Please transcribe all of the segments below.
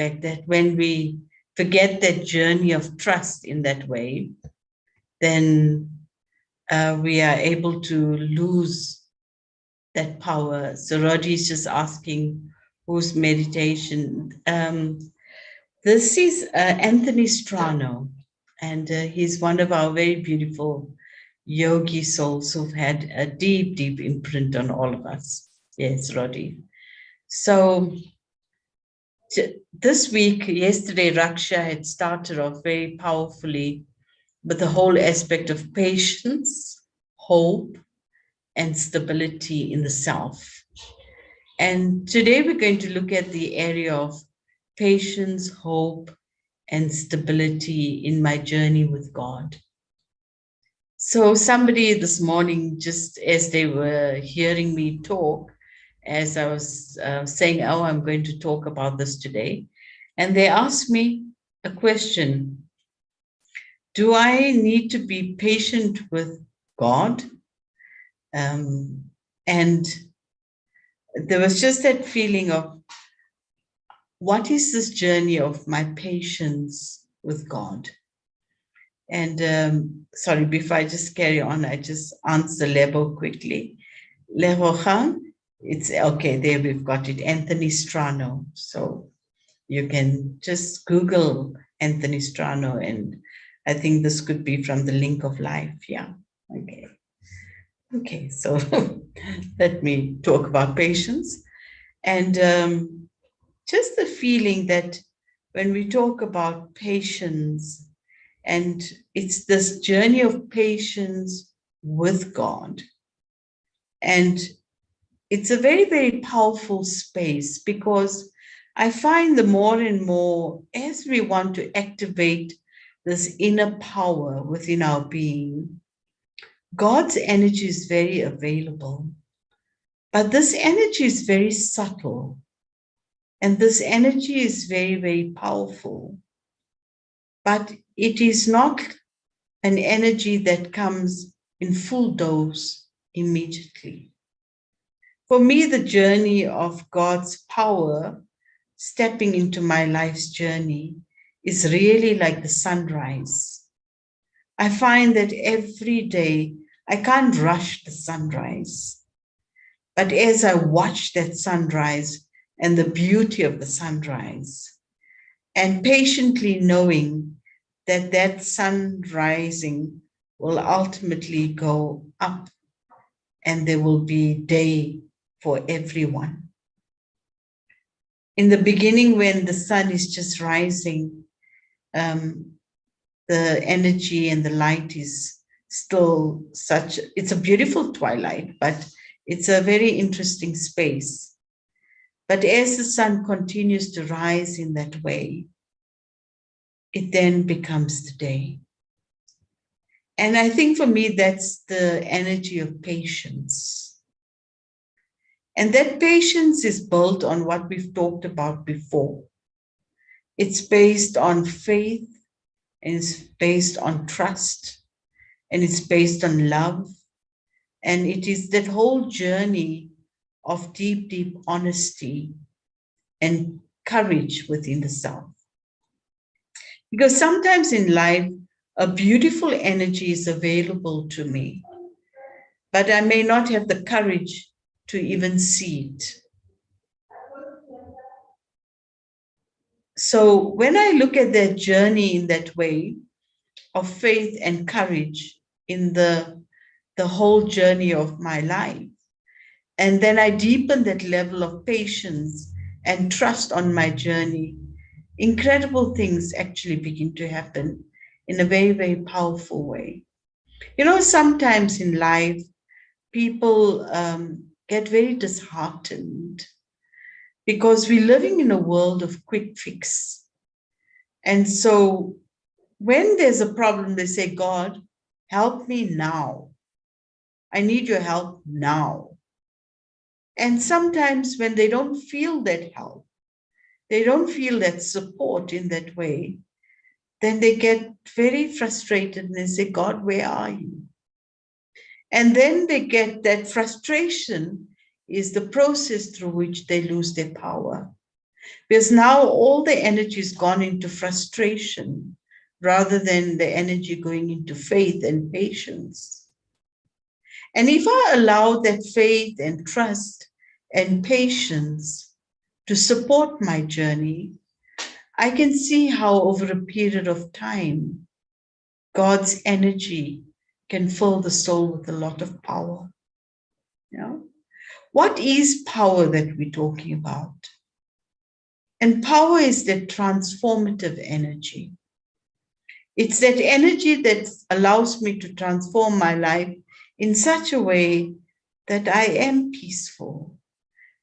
aspect that when we forget that journey of trust in that way, then we are able to lose that power. So Roddy is just asking whose meditation. This is Anthony Strano, and he's one of our very beautiful yogi souls who've had a deep, deep imprint on all of us. Yes, Roddy. So this week, yesterday, Raksha had started off very powerfully with the whole aspect of patience, hope, and stability in the self. And today we're going to look at the area of patience, hope, and stability in my journey with God. So somebody this morning, just as they were hearing me talk, as I was saying, oh, I'm going to talk about this today, and they asked me a question. Do I need to be patient with God? And there was just that feeling of, what is this journey of my patience with God? And sorry, before I just carry on, I just answer Lebo quickly. Lebo Khan, it's okay, there we've got it, Anthony Strano. So you can just Google Anthony Strano, and I think this could be from the Link of Life, yeah, okay. Okay, so let me talk about patience. And just the feeling that when we talk about patience, and it's this journey of patience with God. And it's a very, very powerful space, because I find the more and more, as we want to activate this inner power within our being, God's energy is very available. But this energy is very subtle. And this energy is very, very powerful. But it is not an energy that comes in full dose immediately. For me, the journey of God's power, stepping into my life's journey, is really like the sunrise. I find that every day I can't rush the sunrise. But as I watch that sunrise and the beauty of the sunrise, and patiently knowing that that sun rising will ultimately go up and there will be day for everyone. In the beginning, when the sun is just rising, the energy and the light is still such, it's a beautiful twilight, but it's a very interesting space. But as the sun continues to rise in that way, it then becomes the day. And I think for me, that's the energy of patience. And that patience is built on what we've talked about before. It's based on faith, and it's based on trust, and it's based on love. And it is that whole journey of deep, deep honesty and courage within the self. Because sometimes in life, a beautiful energy is available to me, but I may not have the courage to even see it. So when I look at that journey in that way of faith and courage in the whole journey of my life, and then I deepen that level of patience and trust on my journey, incredible things actually begin to happen in a very, very powerful way. You know, sometimes in life, people get very disheartened because we're living in a world of quick fix. And so when there's a problem, they say, God, help me now. I need your help now. And sometimes when they don't feel that help, they don't feel that support in that way, then they get very frustrated and they say, God, where are you? And then they get that frustration is the process through which they lose their power. Because now all the energy has gone into frustration rather than the energy going into faith and patience. And if I allow that faith and trust and patience to support my journey, I can see how over a period of time, God's energy can fill the soul with a lot of power. You know? What is power that we're talking about? And power is that transformative energy. It's that energy that allows me to transform my life in such a way that I am peaceful,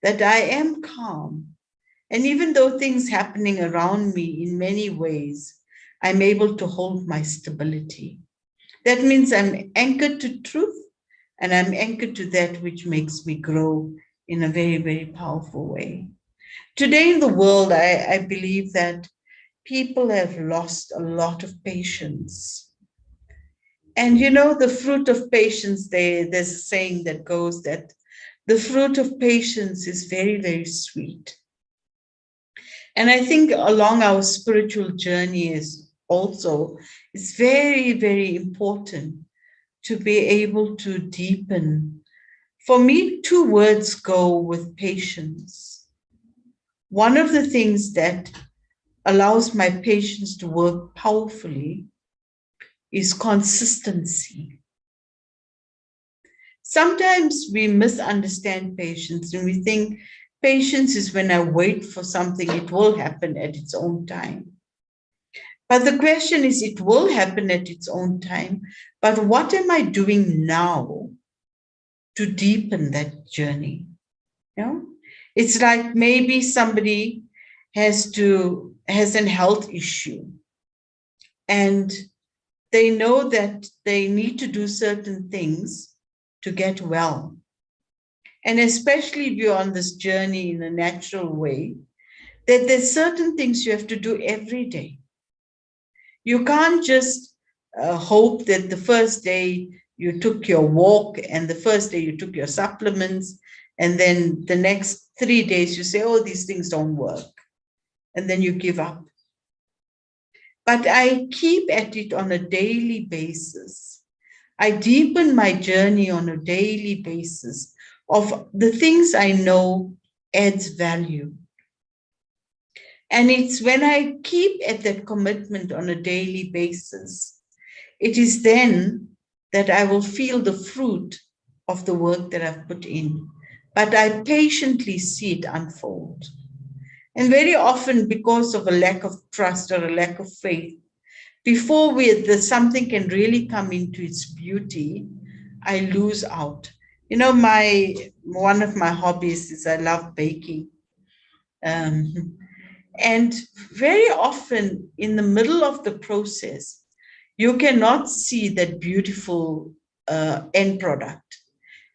that I am calm. And even though things happening around me in many ways, I'm able to hold my stability. That means I'm anchored to truth and I'm anchored to that which makes me grow in a very, very powerful way. Today in the world, I believe that people have lost a lot of patience. And you know, the fruit of patience, there's a saying that goes that the fruit of patience is very, very sweet. And I think along our spiritual journey is also, it's very, very important to be able to deepen. For me, two words go with patience. One of the things that allows my patience to work powerfully is consistency. Sometimes we misunderstand patience and we think patience is when I wait for something, it will happen at its own time. But the question is, it will happen at its own time, but what am I doing now to deepen that journey? You know? It's like maybe somebody has an health issue and they know that they need to do certain things to get well. And especially if you're on this journey in a natural way, that there's certain things you have to do every day. You can't just hope that the first day you took your walk and the first day you took your supplements, and then the next 3 days you say, oh, these things don't work. And then you give up. But I keep at it on a daily basis. I deepen my journey on a daily basis of the things I know adds value. And it's when I keep at that commitment on a daily basis, it is then that I will feel the fruit of the work that I've put in. But I patiently see it unfold. And very often, because of a lack of trust or a lack of faith, before something can really come into its beauty, I lose out. You know, one of my hobbies is I love baking. And very often in the middle of the process, you cannot see that beautiful end product,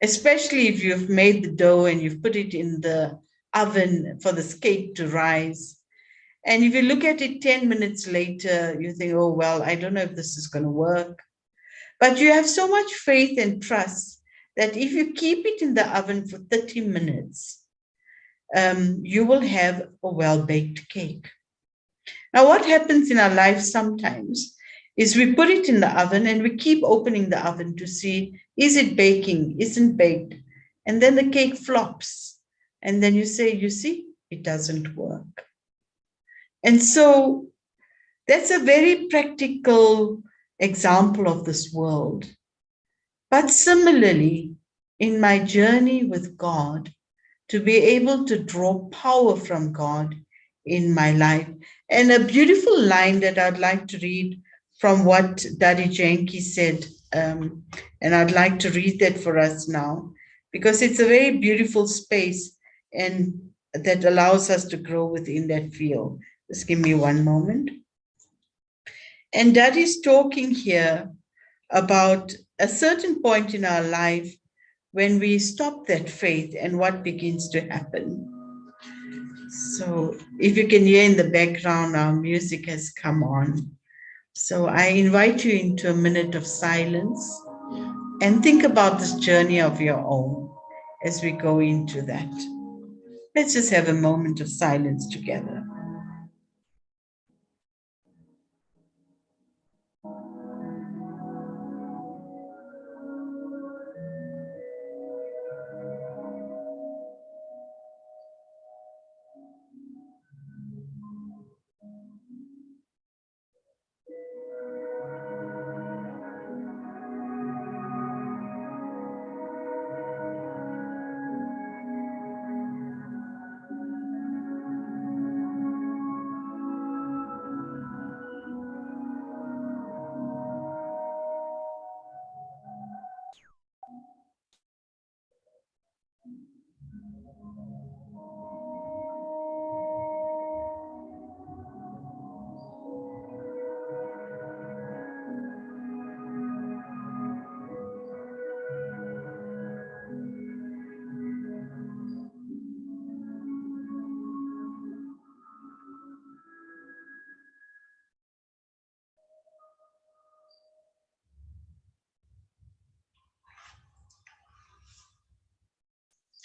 especially if you've made the dough and you've put it in the oven for the cake to rise. And if you look at it 10 minutes later, you think, oh, well, I don't know if this is going to work. But you have so much faith and trust that if you keep it in the oven for 30 minutes, you will have a well-baked cake. Now, what happens in our life sometimes is we put it in the oven and we keep opening the oven to see, is it baking, isn't baked? And then the cake flops. And then you say, you see, it doesn't work. And so that's a very practical example of this world. But similarly, in my journey with God, to be able to draw power from God in my life. And a beautiful line that I'd like to read from what Daddy Janki said, and I'd like to read that for us now, because it's a very beautiful space and that allows us to grow within that field. Just give me one moment. And Daddy's talking here about a certain point in our life when we stop that faith and what begins to happen. So if you can hear in the background, our music has come on. So I invite you into a minute of silence and think about this journey of your own as we go into that. Let's just have a moment of silence together.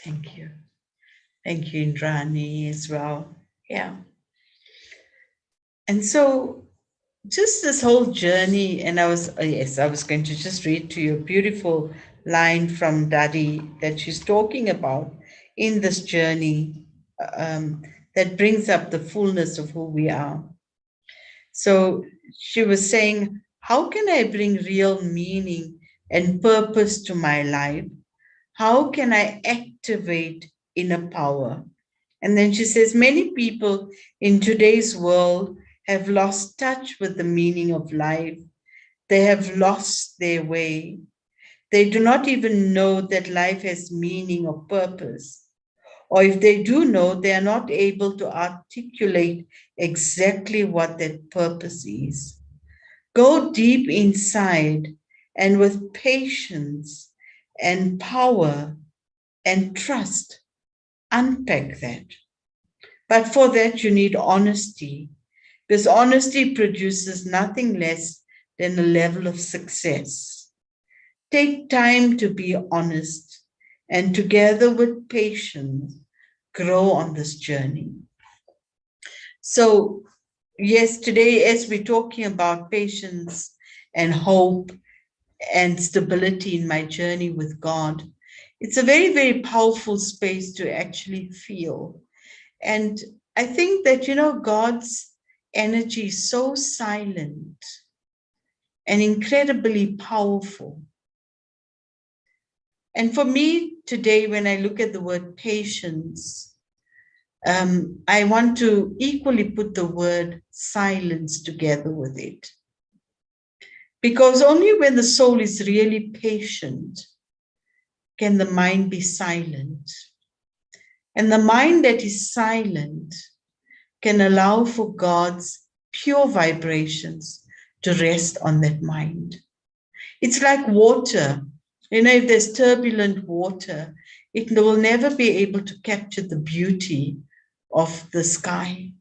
Thank you. Thank you, Indrani, as well. Yeah. And so just this whole journey, and I was going to just read to you a beautiful line from Daddy that she's talking about in this journey that brings up the fullness of who we are. So she was saying, how can I bring real meaning and purpose to my life? How can I activate inner power? And then she says, many people in today's world have lost touch with the meaning of life. They have lost their way. They do not even know that life has meaning or purpose. Or if they do know, they are not able to articulate exactly what that purpose is. Go deep inside and with patience and power and trust, unpack that. But for that, you need honesty, because honesty produces nothing less than a level of success. Take time to be honest, and together with patience, grow on this journey. So, yes, today, as we're talking about patience and hope and stability in my journey with God, it's a very, very powerful space to actually feel. And I think that, God's energy is so silent and incredibly powerful. And for me today, when I look at the word patience, I want to equally put the word silence together with it. Because only when the soul is really patient can the mind be silent. And the mind that is silent can allow for God's pure vibrations to rest on that mind. It's like water. If there's turbulent water, it will never be able to capture the beauty of the sky.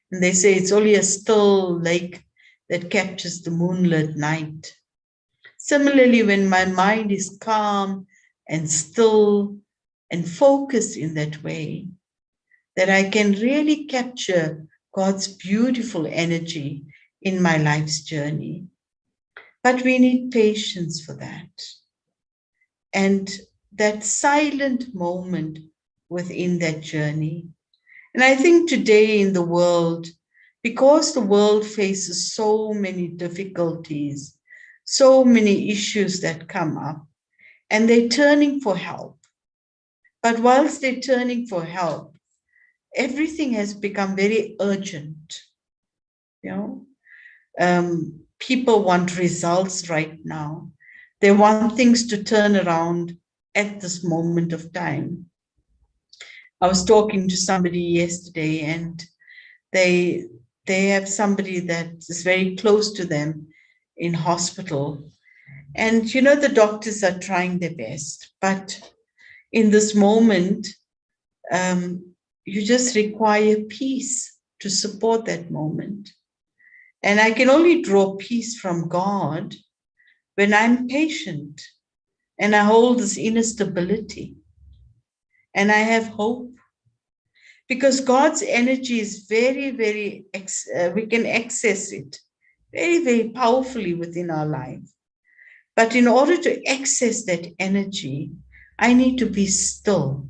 And they say it's only a still lake that captures the moonlit night. Similarly, when my mind is calm and still and focused in that way, that I can really capture God's beautiful energy in my life's journey. But we need patience for that. And that silent moment within that journey. And I think today in the world, because the world faces so many difficulties, so many issues that come up, and they're turning for help. But whilst they're turning for help, everything has become very urgent. People want results right now. They want things to turn around at this moment of time. I was talking to somebody yesterday, and they have somebody that is very close to them in hospital. And the doctors are trying their best, but in this moment, you just require peace to support that moment. And I can only draw peace from God when I'm patient and I hold this inner stability and I have hope because God's energy is very, very, we can access it very, very powerfully within our life. But in order to access that energy, I need to be still.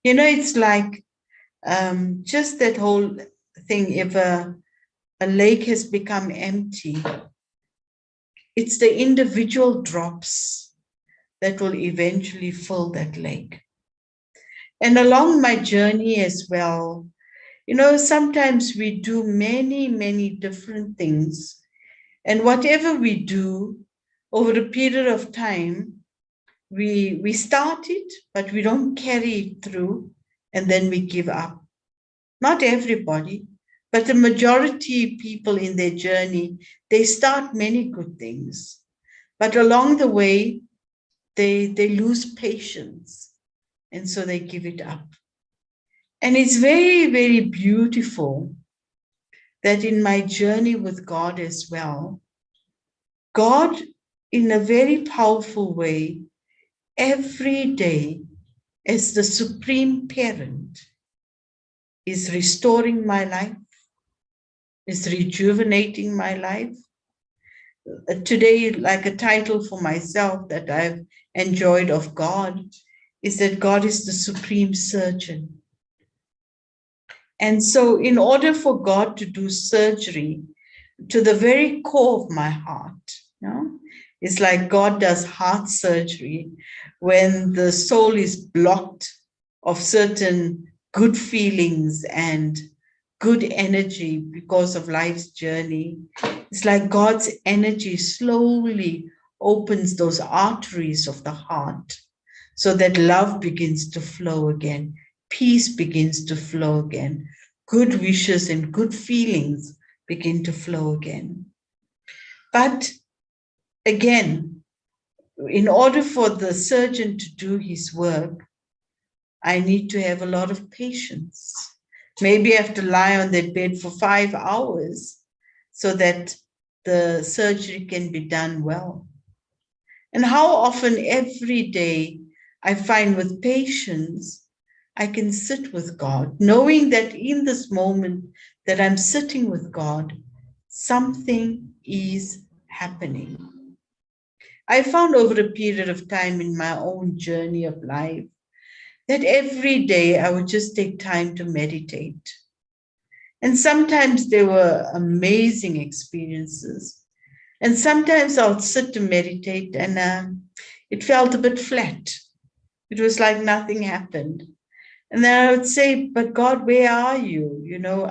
You know, it's like just that whole thing, if a lake has become empty, it's the individual drops that will eventually fill that lake. And along my journey as well, you know, sometimes we do many, many different things. And whatever we do over a period of time, we start it, but we don't carry it through, and then we give up. Not everybody, but the majority of people in their journey, they start many good things. But along the way, they lose patience, and so they give it up. And it's very, very beautiful that in my journey with God as well, God, in a very powerful way, every day, as the supreme parent, is restoring my life, is rejuvenating my life. Today, like a title for myself that I've enjoyed of God, is that God is the supreme surgeon. And so in order for God to do surgery to the very core of my heart, you know, it's like God does heart surgery when the soul is blocked of certain good feelings and good energy because of life's journey. It's like God's energy slowly opens those arteries of the heart so that love begins to flow again. Peace begins to flow again. Good wishes and good feelings begin to flow again. But again, in order for the surgeon to do his work, I need to have a lot of patience. Maybe I have to lie on that bed for 5 hours so that the surgery can be done well. And how often every day I find with patience, I can sit with God, knowing that in this moment that I'm sitting with God, something is happening. I found over a period of time in my own journey of life that every day I would just take time to meditate. And sometimes there were amazing experiences. And sometimes I would sit to meditate and it felt a bit flat. It was like nothing happened. And then I would say, but God, where are you? You know,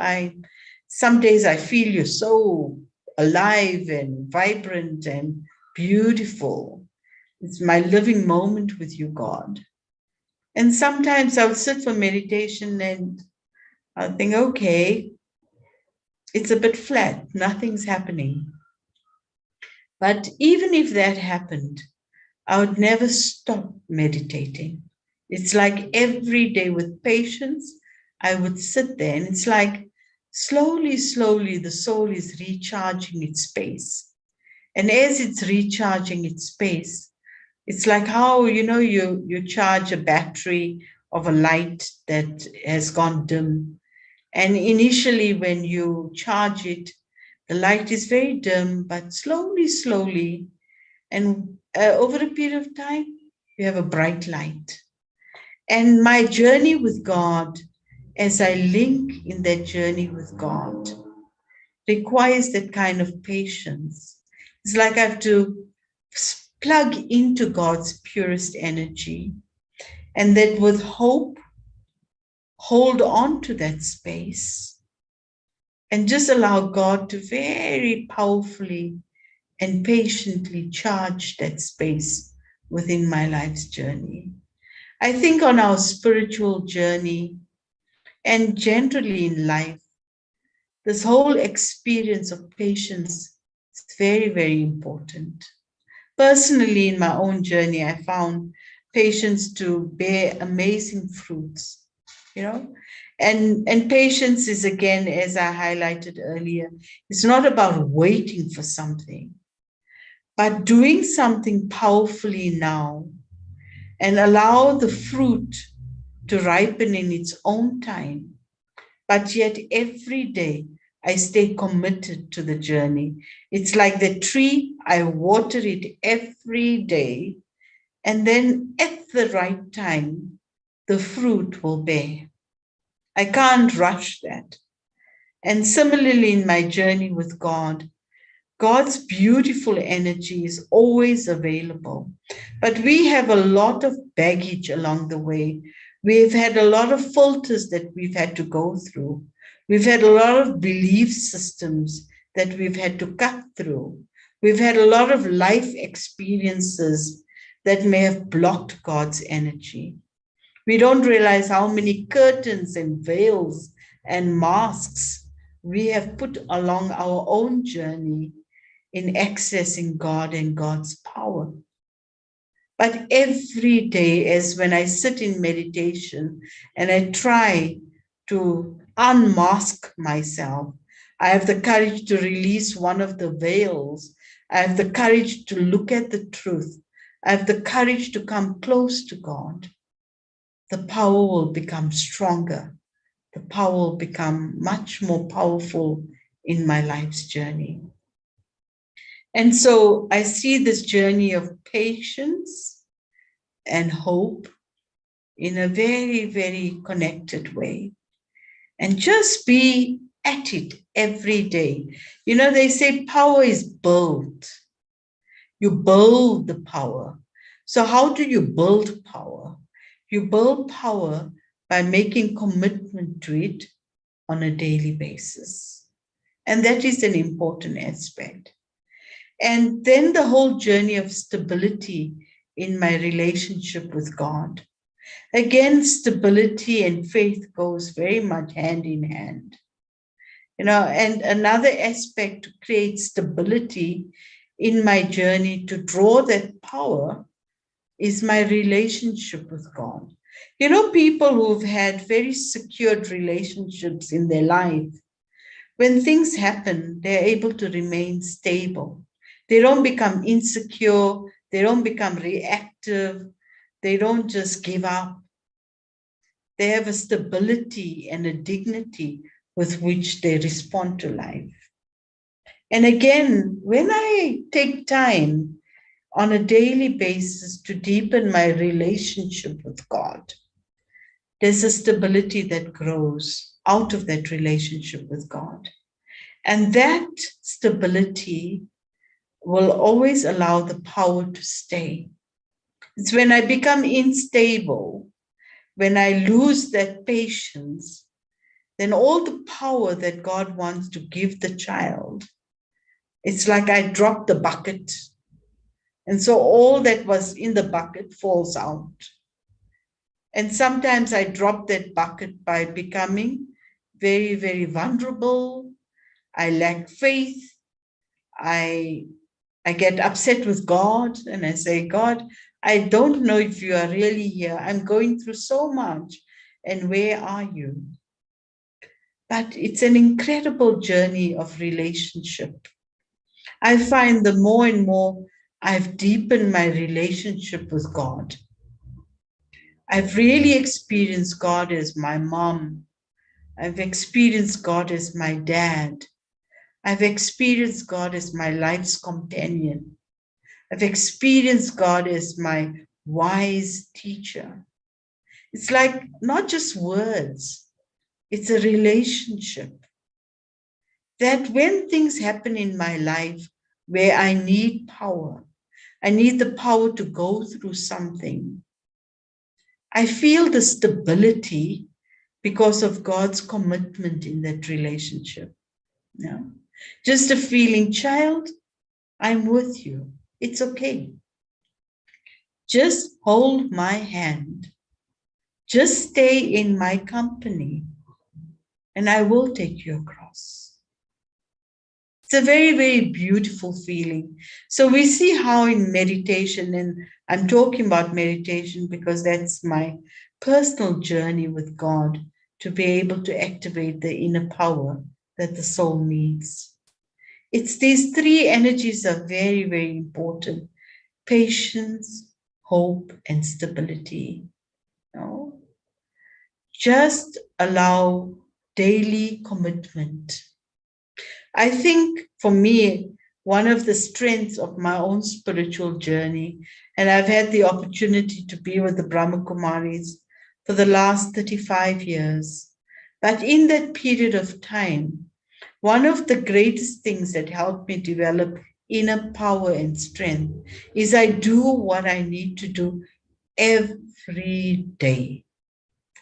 some days I feel you're so alive and vibrant and beautiful. It's my living moment with you, God. And sometimes I'll sit for meditation and I'll think, okay, it's a bit flat, nothing's happening. But even if that happened, I would never stop meditating. It's like every day with patience, I would sit there and it's like slowly, slowly, the soul is recharging its space. And as it's recharging its space, it's like how, you know, you charge a battery of a light that has gone dim. And initially when you charge it, the light is very dim, but slowly, slowly, and over a period of time, you have a bright light. And my journey with God, as I link in that journey with God, requires that kind of patience. It's like I have to plug into God's purest energy, and that with hope, hold on to that space and just allow God to very powerfully and patiently charge that space within my life's journey. I think on our spiritual journey and generally in life, this whole experience of patience is very, very important. Personally, in my own journey, I found patience to bear amazing fruits, you know. And patience is, again, as I highlighted earlier, it's not about waiting for something, but doing something powerfully now and allow the fruit to ripen in its own time. But yet every day I stay committed to the journey. It's like the tree, I water it every day, and then at the right time, the fruit will bear. I can't rush that. And similarly, in my journey with God, God's beautiful energy is always available. But we have a lot of baggage along the way. We've had a lot of filters that we've had to go through. We've had a lot of belief systems that we've had to cut through. We've had a lot of life experiences that may have blocked God's energy. We don't realize how many curtains and veils and masks we have put along our own journey in accessing God and God's power. But every day, as when I sit in meditation and I try to unmask myself, I have the courage to release one of the veils. I have the courage to look at the truth. I have the courage to come close to God. The power will become stronger. The power will become much more powerful in my life's journey. And so I see this journey of patience and hope in a very, very connected way. And just be at it every day. You know, they say power is built. You build the power. So how do you build power? You build power by making commitment to it on a daily basis. And that is an important aspect. And then the whole journey of stability in my relationship with God. Again, stability and faith goes very much hand in hand. You know, and another aspect to create stability in my journey to draw that power is my relationship with God. You know, people who've had very secured relationships in their life, when things happen, they're able to remain stable. They don't become insecure. They don't become reactive. They don't just give up. They have a stability and a dignity with which they respond to life. And again, when I take time on a daily basis to deepen my relationship with God, there's a stability that grows out of that relationship with God. And that stability will always allow the power to stay. It's when I become unstable, when I lose that patience, then all the power that God wants to give the child, it's like I drop the bucket. And so all that was in the bucket falls out. And sometimes I drop that bucket by becoming very, very vulnerable. I lack faith. I get upset with God and I say, God, I don't know if you are really here. I'm going through so much. And where are you? But it's an incredible journey of relationship. I find the more and more I've deepened my relationship with God, I've really experienced God as my mom. I've experienced God as my dad. I've experienced God as my life's companion. I've experienced God as my wise teacher. It's like not just words, it's a relationship. That when things happen in my life where I need power, I need the power to go through something, I feel the stability because of God's commitment in that relationship. Yeah. Just a feeling, child, I'm with you. It's okay. Just hold my hand. Just stay in my company, and I will take you across. It's a very, very beautiful feeling. So we see how in meditation, and I'm talking about meditation because that's my personal journey with God, to be able to activate the inner power that the soul needs. It's these three energies are very, very important: patience, hope, and stability. You know? just allow daily commitment. I think for me, one of the strengths of my own spiritual journey, and I've had the opportunity to be with the Brahma Kumaris for the last 35 years. But in that period of time, one of the greatest things that helped me develop inner power and strength is I do what I need to do every day.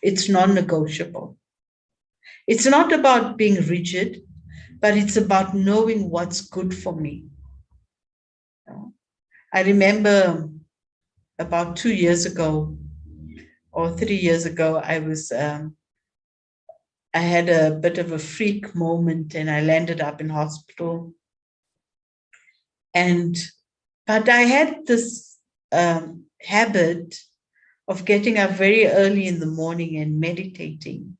It's non-negotiable. It's not about being rigid, but it's about knowing what's good for me. I remember about 2 years ago or 3 years ago, I had a bit of a freak moment and I landed up in hospital. But I had this habit of getting up very early in the morning and meditating.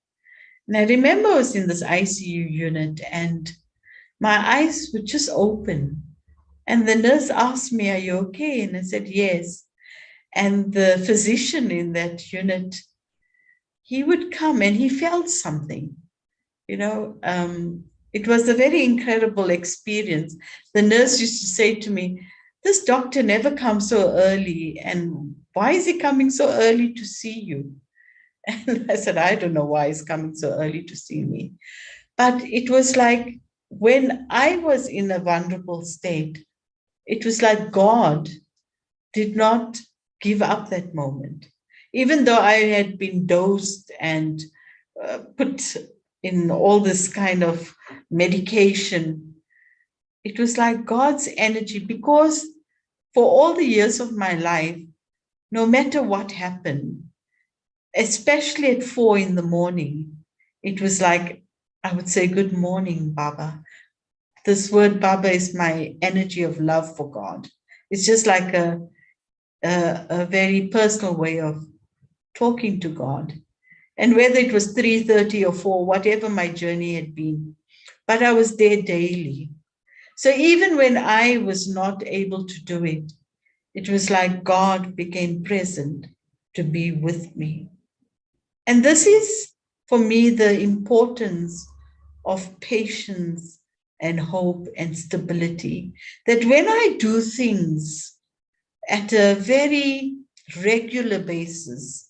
And I remember I was in this ICU unit and my eyes were just open. And the nurse asked me, "Are you okay?" And I said, "Yes." And the physician in that unit, he would come and he felt something, it was a very incredible experience. The nurse used to say to me, "This doctor never comes so early, and why is he coming so early to see you?" And I said, "I don't know why he's coming so early to see me." But it was like when I was in a vulnerable state, it was like God did not give up that moment. Even though I had been dosed and put in all this kind of medication, it was like God's energy, because for all the years of my life, no matter what happened, especially at 4 in the morning, it was like I would say, "Good morning, Baba." This word Baba is my energy of love for God. It's just like a very personal way of talking to God. And whether it was 3:30 or 4, whatever my journey had been, but I was there daily. So even when I was not able to do it, it was like God became present to be with me. And this is, for me, the importance of patience and hope and stability. That when I do things at a very regular basis,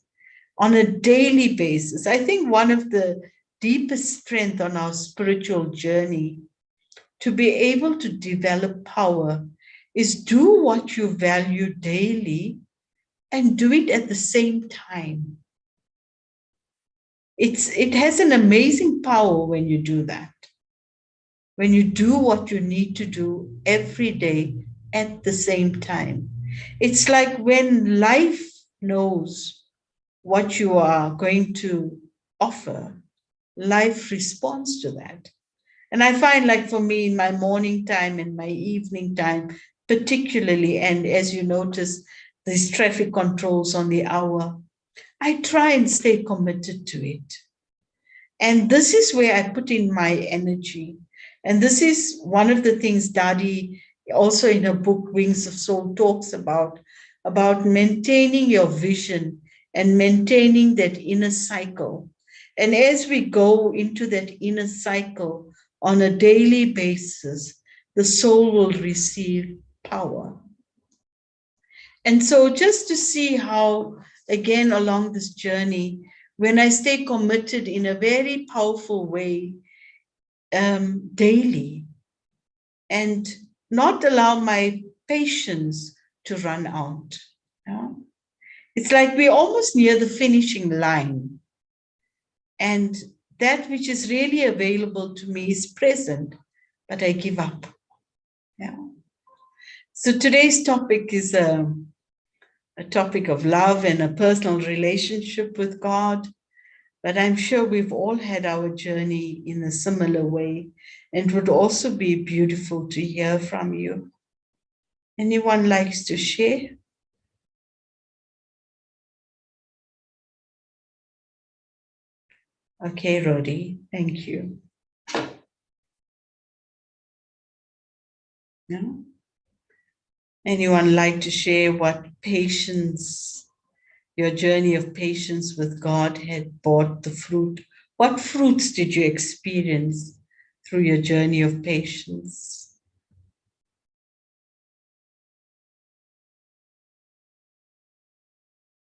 on a daily basis, I think one of the deepest strength on our spiritual journey to be able to develop power is do what you value daily and do it at the same time. It has an amazing power when you do that. When you do what you need to do every day at the same time. It's like when life knows what you are going to offer, life responds to that. And I find, like for me, in my morning time and my evening time, particularly, and as you notice, these traffic controls on the hour, I try and stay committed to it. And this is where I put in my energy. And this is one of the things Dadi, also in her book, Wings of Soul, talks about maintaining your vision and maintaining that inner cycle. And as we go into that inner cycle on a daily basis, the soul will receive power. And so just to see how, again, along this journey, when I stay committed in a very powerful way daily and not allow my patience to run out. It's like we're almost near the finishing line. And that which is really available to me is present, but I give up. Yeah. So today's topic is a topic of love and a personal relationship with God. But I'm sure we've all had our journey in a similar way, and it would also be beautiful to hear from you. Anyone likes to share? Okay, Rodi, thank you. No? Anyone like to share what patience your journey of patience with God had brought the fruit. What fruits did you experience through your journey of patience?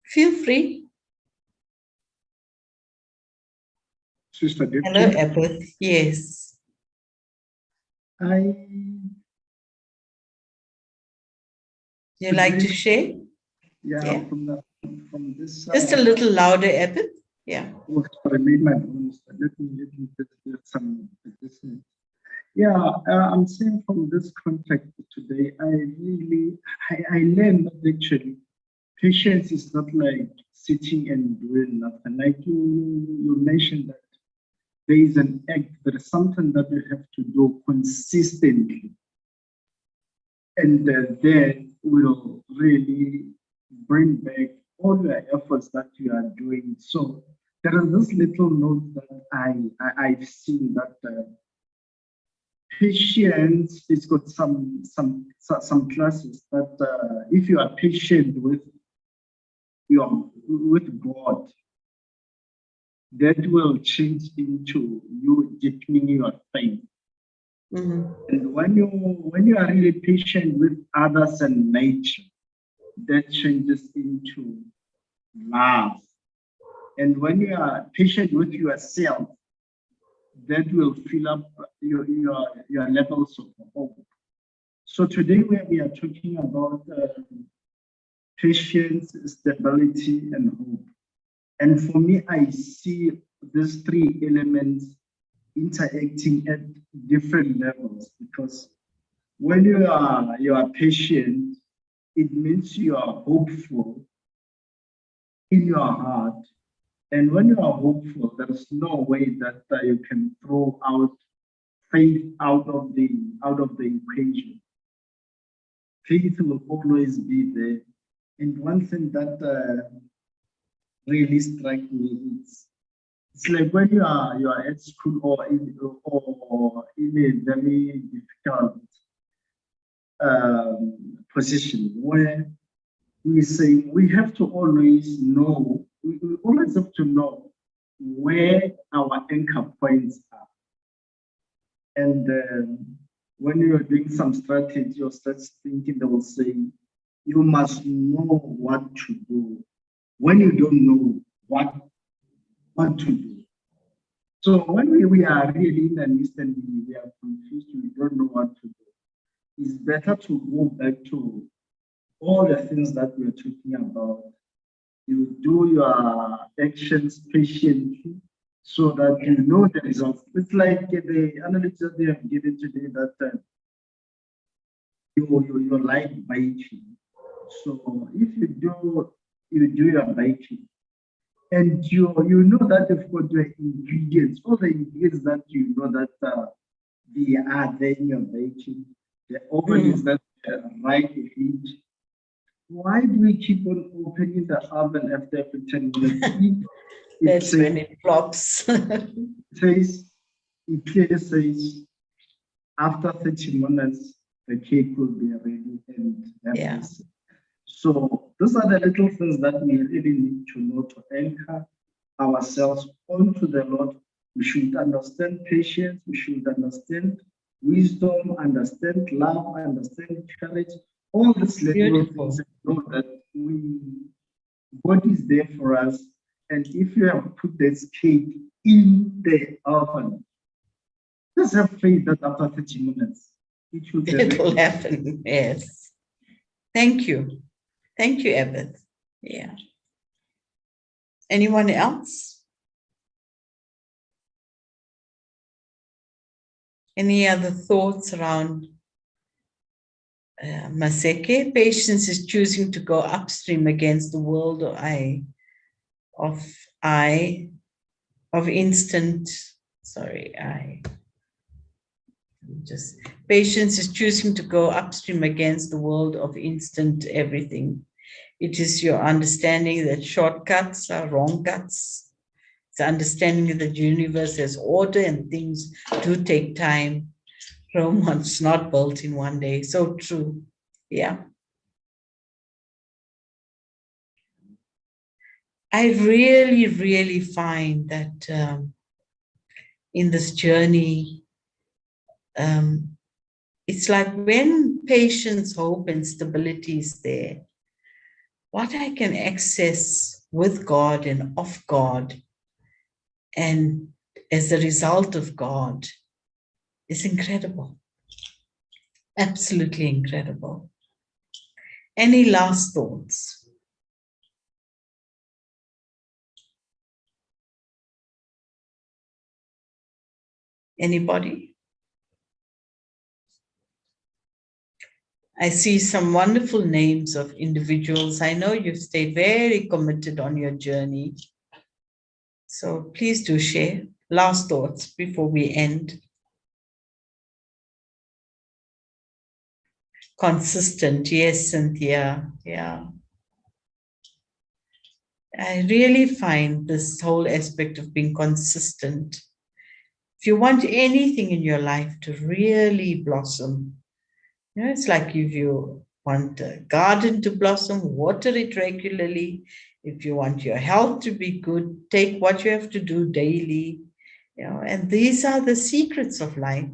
Feel free. Sister Dipti. Hello, Ebert. Yes. You like to share? Yeah. From this side. Just a little louder, Ebert. Yeah. Oh, sorry, made my voice. Let me get some distance. Yeah, I'm saying from this context today, I learned that actually patience is not like sitting and doing nothing. Like you mentioned that there is an act, there is something that you have to do consistently. And that will really bring back all the efforts that you are doing. So there is this little note that I've seen that patience is got some classes that if you are patient with God, that will change into you deepening your faith. Mm-hmm. And when you are really patient with others and nature, that changes into love. And when you are patient with yourself, that will fill up your levels of hope. So today we are talking about patience, stability, and hope. And for me, I see these three elements interacting at different levels, because when you are patient, it means you are hopeful in your heart. And when you are hopeful, there's no way that you can throw out faith out of the equation. Faith will always be there. And one thing that really struck me is it's like when you are at school or in a very difficult position where we say we have to always know, we always have to know where our anchor points are. And when you're doing some strategy or start thinking, they will say, you must know what to do when you don't know what to do. So when we are really in the midst and we are confused, we don't know what to do, it's better to go back to all the things that we're talking about. You do your actions patiently so that you know the results. It's like the analytics that they have given today that you like biking. So if you do your biking and you know that you've got the ingredients, all the ingredients that you know that they are there in your baking, the oven is that right heat. Why do we keep on opening the oven after every 10 minutes? That's when it flops. It clearly says after 30 minutes, the cake will be ready and everything. So those are the little things that we really need to know to anchor ourselves onto the Lord. We should understand patience, we should understand wisdom, understand love, understand courage, all these little things, know that God is there for us. And if you have put this cake in the oven, just have faith that after 30 minutes, it will happen. Yes. Thank you. Thank you, Ebert. Yeah. Anyone else? Any other thoughts around Maseke? Patience is choosing to go upstream against the world patience is choosing to go upstream against the world of instant everything. It is your understanding that shortcuts are wrong cuts. It's understanding that the universe has order and things do take time. Rome was not built in one day. So true. Yeah. I really, really find that in this journey, it's like when patience, hope, and stability is there, what I can access with God and of God, and as a result of God, is incredible. Absolutely incredible. Any last thoughts? Anybody? I see some wonderful names of individuals. I know you've stayed very committed on your journey. So please do share. Last thoughts before we end. Consistent. Yes, Cynthia. Yeah. I really find this whole aspect of being consistent. If you want anything in your life to really blossom, it's like if you want a garden to blossom, water it regularly. If you want your health to be good, take what you have to do daily. And these are the secrets of life.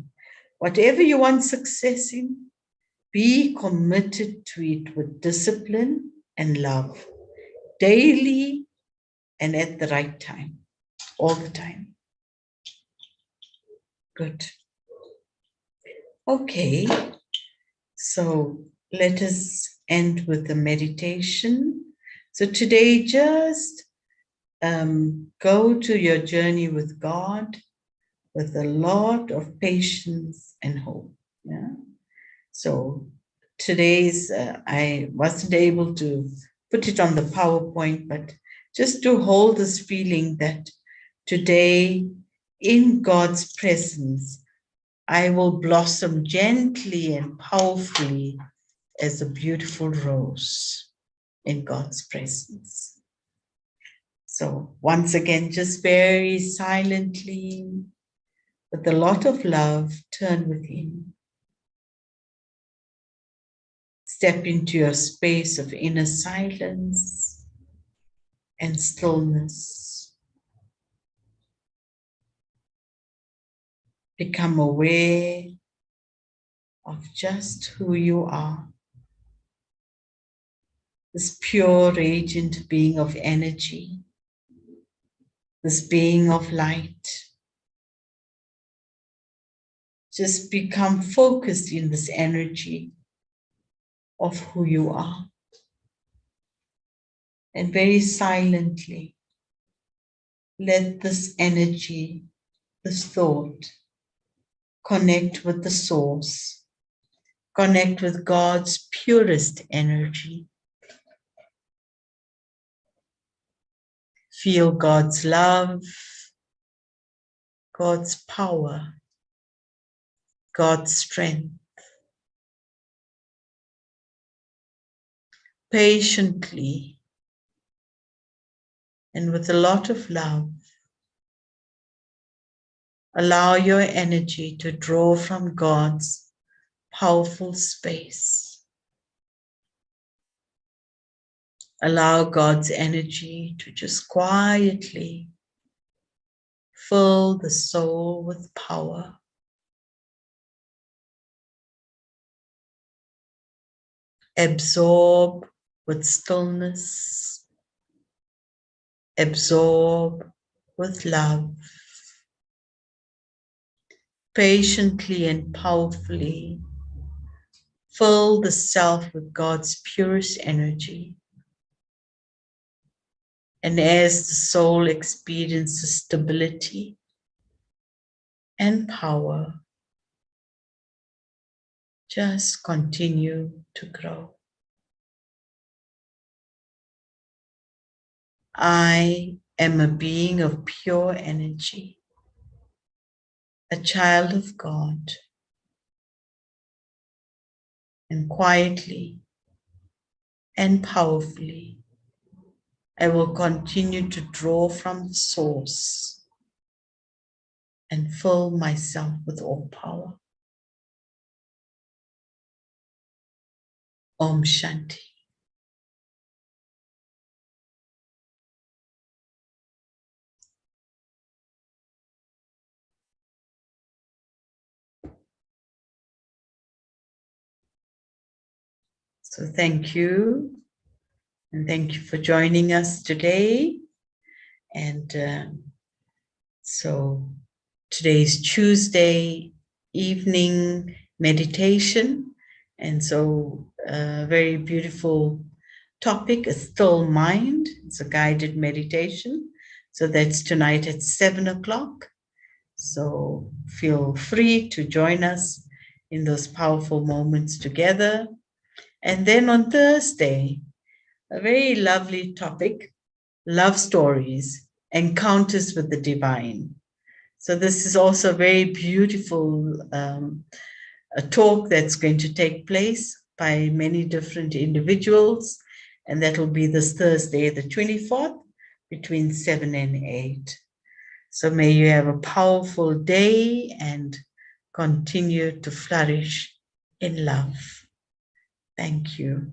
Whatever you want success in, be committed to it with discipline and love, daily and at the right time, all the time. Good. Okay, so let us end with a meditation. So today, just go to your journey with God with a lot of patience and hope. Yeah. So today's, I wasn't able to put it on the PowerPoint, but just to hold this feeling that today, in God's presence, I will blossom gently and powerfully as a beautiful rose in God's presence. So once again, just very silently, with a lot of love, turn within. Step into your space of inner silence and stillness. Become aware of just who you are. This pure, radiant being of energy, this being of light. Just become focused in this energy of who you are. And very silently, let this energy, this thought, connect with the source, connect with God's purest energy. Feel God's love, God's power, God's strength. Patiently and with a lot of love, allow your energy to draw from God's powerful space. Allow God's energy to just quietly fill the soul with power. Absorb with stillness. Absorb with love. Patiently and powerfully fill the self with God's purest energy. And as the soul experiences stability and power, just continue to grow. I am a being of pure energy, a child of God, and quietly and powerfully, I will continue to draw from the source and fill myself with all power. Om Shanti. So thank you. And thank you for joining us today. And so today is Tuesday evening meditation. And so a very beautiful topic, a still mind. It's a guided meditation. So that's tonight at 7 o'clock. So feel free to join us in those powerful moments together. And then on Thursday, a very lovely topic, love stories, encounters with the divine. So this is also a very beautiful a talk that's going to take place by many different individuals. And that will be this Thursday, the 24th, between 7 and 8. So may you have a powerful day and continue to flourish in love. Thank you.